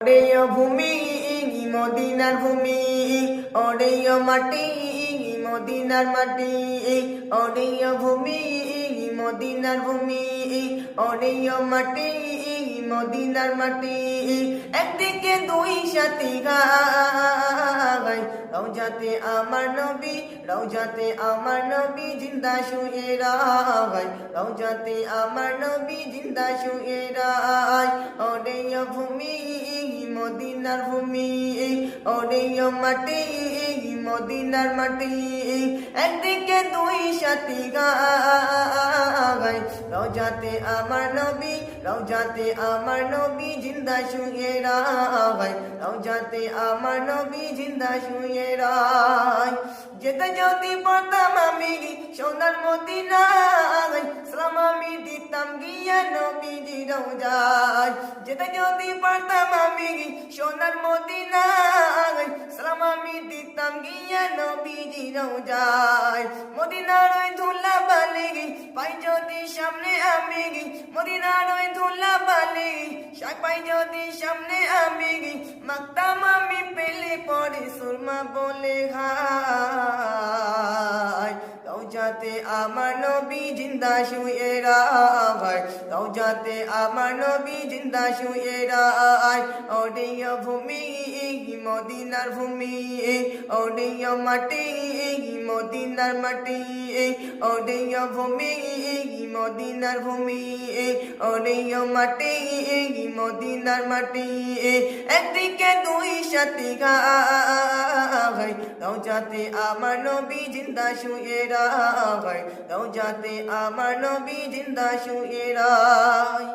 ওরেয় ভূমি মদিনার ভূমি, ওরেয় মাটি মদিনার মাটি, ওরেয় ভূমি মদিনার ভূমি, ওরেয় মাটি মদিনার মাটি। একদিকে দুই সাথী গায়, রওজাতে আমার নবী, রওজাতে আমার নবী জিন্দা শুয়ে রায়, রওজাতে আমার নবী জিন্দা শুয়ে রায়। ওরেয় ভূমি মদিনার ভূমি, ওরেয় মাটি মদিনার মাটি। একদিকে দুই সাথী গায়, রওজাতে আমার নবী, রওজাতে আমার নবী জিন্দা শুয়ে রায়, রওজাতে আমার নবী জিন্দা শুয়ে রায়। যেতে যদি পারতাম আমি সোনার মদিনায়, সালাম আমি দিতাম গিয়া নবীজি রওজায়। যেতে যদি পারতাম আমি সোনার মদিনায়, সালাম আমি দিতাম গিয়া নবীজি রওজায়। মদিনার ওই ধুলা বালি পাই যদি সামনে আমি, মদিনার ওই ধুলা বালি পাই যদি সামনে আমি, মাখতাম আমি পেলে পরে সুরমা বলে হায়। রওজাতে আমার নবী জিন্দা শুয়ে রায়, রওজাতে আমার নবী জিন্দা শুয়ে রায়। ওরেয় ভূমি মদিনার ভূমি, ওরেয় মাটি মদিনার মাটি, ওরেয় ভূমি মদিনার ভূমি, ওরেয় মাটি মদিনার মাটি। একদিকে দুই সাথী গায়, রওজাতে আমার নবী জিন্দা শুয়ে রায়, রওজাতে আমার নবী জিন্দা শুয়ে রায়।